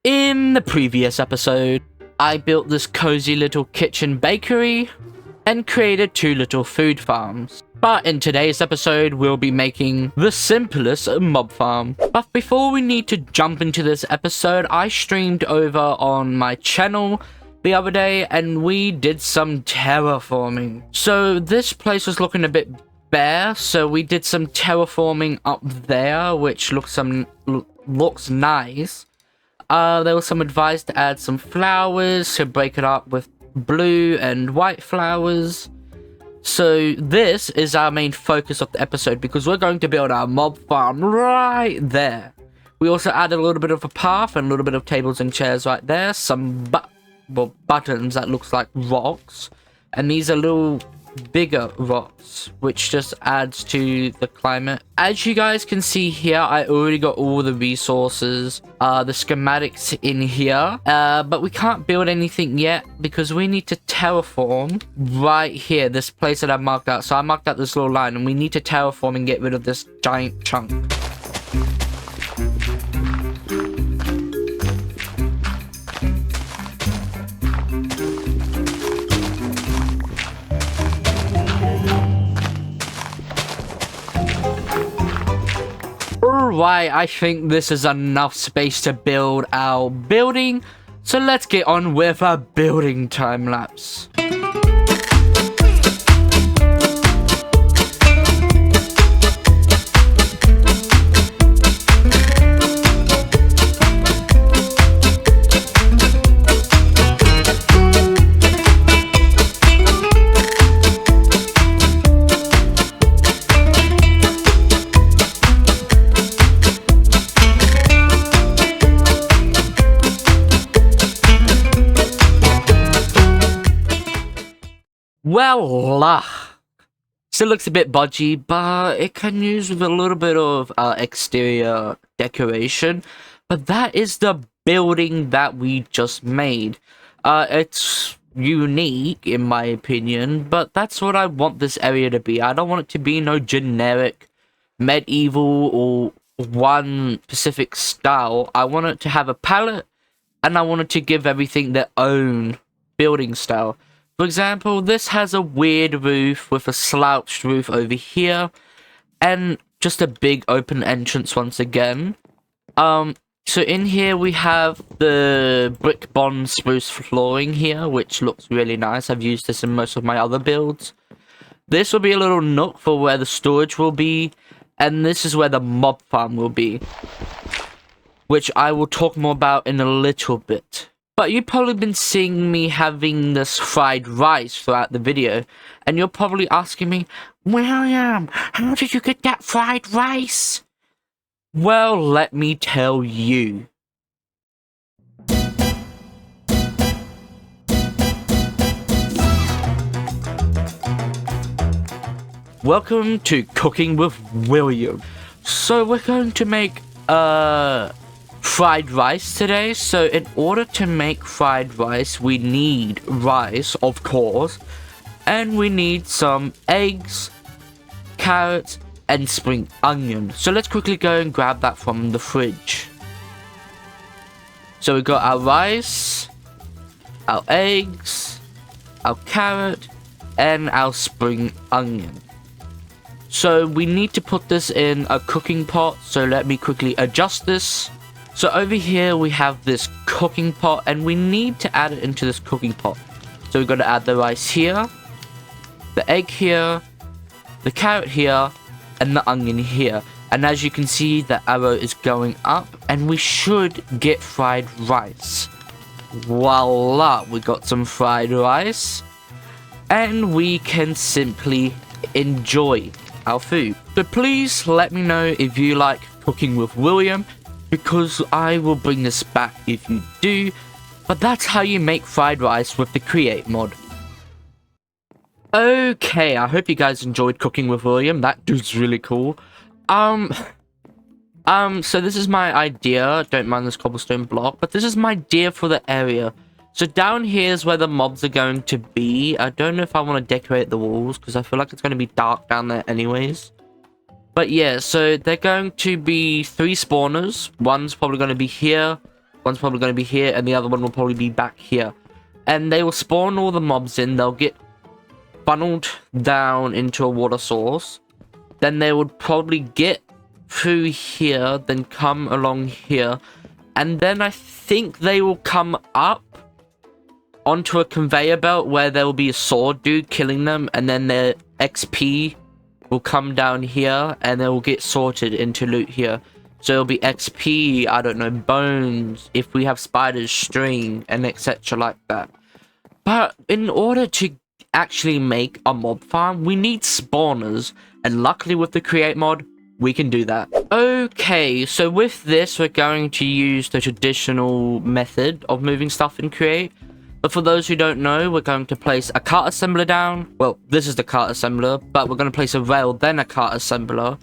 In the previous episode, I built this cozy little kitchen bakery and created 2 little food farms. But in today's episode, we'll be making the simplest mob farm. But before we need to jump into this episode, I streamed over on my channel the other day and we did some terraforming. So this place was looking a bit bare, so we did some terraforming up there, which looks nice. There was some advice to add some flowers to break it up with blue and white flowers. So this is our main focus of the episode because we're going to build our mob farm right there. We also added a little bit of a path and a little bit of tables and chairs right there. Some buttons that looks like rocks. And these are little bigger rocks, which just adds to the climate. As you guys can see here, I already got all the resources, the schematics in here, but we can't build anything yet because we need to terraform right here, this place that I marked out. So I marked out this little line and we need to terraform and get rid of this giant chunk. Alright, I think this is enough space to build our building, so let's get on with our building time lapse. Well, still looks a bit budgy, but it can use with a little bit of exterior decoration. But that is the building that we just made. It's unique in my opinion, but that's what I want this area to be. I don't want it to be no generic medieval or one specific style. I want it to have a palette, and I want it to give everything their own building style. For example, this has a weird roof with a slouched roof over here, and just a big open entrance once again. So in here we have the brick bond spruce flooring here, which looks really nice. I've used this in most of my other builds. This will be a little nook for where the storage will be, and this is where the mob farm will be, which I will talk more about in a little bit. But you've probably been seeing me having this fried rice throughout the video, and you're probably asking me, William, how did you get that fried rice? Well, let me tell you. Welcome to Cooking with William. So we're going to make fried rice today. So in order to make fried rice, we need rice, of course, and we need some eggs, carrots, and spring onion. So let's quickly go and grab that from the fridge. So we got our rice, our eggs, our carrot, and our spring onion. So we need to put this in a cooking pot, so let me quickly adjust this. So over here we have this cooking pot, and we need to add it into this cooking pot. So we're going to add the rice here, the egg here, the carrot here, and the onion here. And as you can see, the arrow is going up, and we should get fried rice. Voila, we got some fried rice, and we can simply enjoy our food. So please let me know if you like Cooking with William, because I will bring this back if you do. But that's how you make fried rice with the Create mod. Okay, I hope you guys enjoyed Cooking with William. That dude's really cool. So this is my idea. Don't mind this cobblestone block, but this is my idea for the area. So down here is where the mobs are going to be. I don't know if I want to decorate the walls because I feel like it's going to be dark down there anyways. But yeah, so they're going to be 3 spawners. One's probably going to be here, One's probably going to be here, and the other one will probably be back here. And they will spawn all the mobs in. They'll get funneled down into a water source. Then they would probably get through here, then come along here. And then I think they will come up onto a conveyor belt where there will be a sword dude killing them. And then their XP will come down here, and they will get sorted into loot here. So it'll be XP, I don't know, bones, if we have spiders, string, and etc. like that. But in order to actually make a mob farm, we need spawners. And luckily with the create mod, we can do that. Okay, so with this, we're going to use the traditional method of moving stuff in create. But for those who don't know, we're going to place a cart assembler down. Well, this is the cart assembler, but we're going to place a rail, then a cart assembler,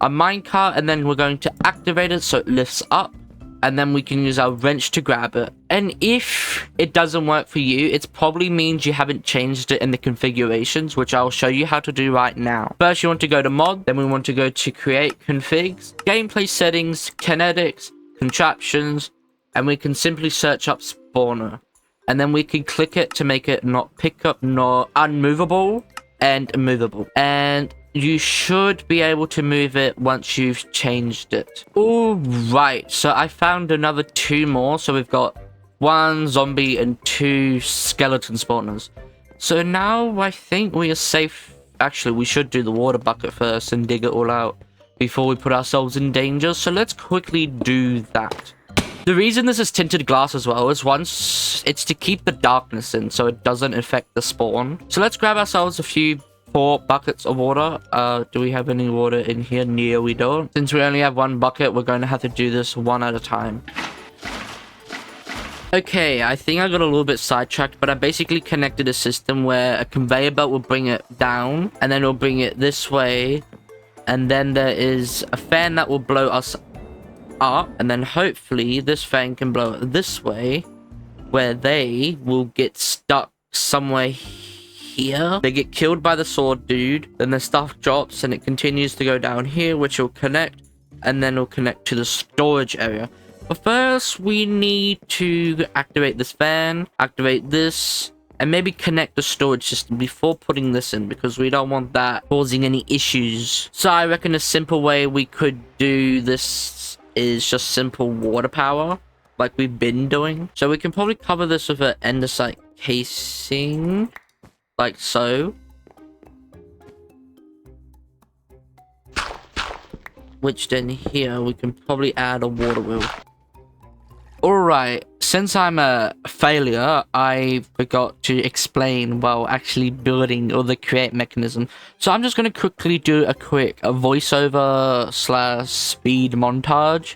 a minecart, and then we're going to activate it so it lifts up, and then we can use our wrench to grab it. And if it doesn't work for you, it probably means you haven't changed it in the configurations, which I'll show you how to do right now. First, you want to go to mod, then we want to go to create configs, gameplay settings, kinetics, contraptions, and we can simply search up spawner. And then we can click it to make it not pick up, nor unmovable and movable. And you should be able to move it once you've changed it. All right, so I found another 2 more. So we've got 1 zombie and 2 skeleton spawners. So now I think we are safe. Actually, we should do the water bucket first and dig it all out before we put ourselves in danger. So let's quickly do that. The reason this is tinted glass as well is it's to keep the darkness in so it doesn't affect the spawn. So let's grab ourselves a few 4 buckets of water. Do we have any water in here? No, we don't. Since we only have 1 bucket, we're going to have to do this one at a time. Okay, I think I got a little bit sidetracked, but I basically connected a system where a conveyor belt will bring it down, and then it'll bring it this way, and then there is a fan that will blow us up, and then hopefully this fan can blow it this way, where they will get stuck somewhere here. They get killed by the sword dude, then the stuff drops and it continues to go down here, which will connect, and then it'll connect to the storage area. But first we need to activate this fan, activate this, and maybe connect the storage system before putting this in, because we don't want that causing any issues. So I reckon a simple way we could do this is just simple water power, like we've been doing. So we can probably cover this with an andesite casing, like so. Which then here we can probably add a water wheel. Alright, since I'm a failure, I forgot to explain while actually building or the create mechanism. So I'm just going to quickly do a quick voiceover / speed montage.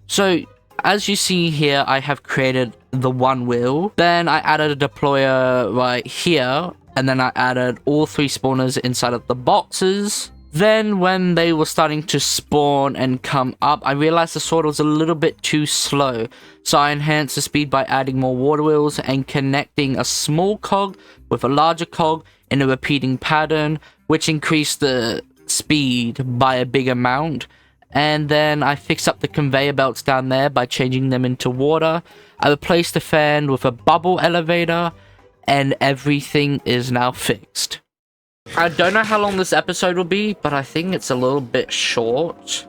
So as you see here, I have created the 1 wheel. Then I added a deployer right here. And then I added all 3 spawners inside of the boxes. Then when they were starting to spawn and come up, I realized the sword was a little bit too slow. So I enhanced the speed by adding more water wheels and connecting a small cog with a larger cog in a repeating pattern, which increased the speed by a big amount. And then I fixed up the conveyor belts down there by changing them into water. I replaced the fan with a bubble elevator, and everything is now fixed. I don't know how long this episode will be, but I think it's a little bit short.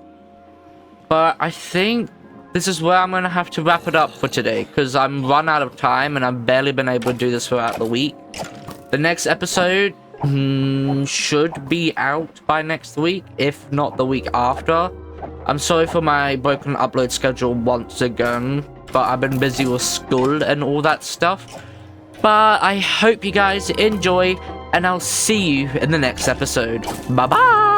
But I think this is where I'm going to have to wrap it up for today, because I'm run out of time and I've barely been able to do this throughout the week. The next episode should be out by next week, if not the week after. I'm sorry for my broken upload schedule once again, but I've been busy with school and all that stuff. But I hope you guys enjoy, and I'll see you in the next episode. Bye-bye!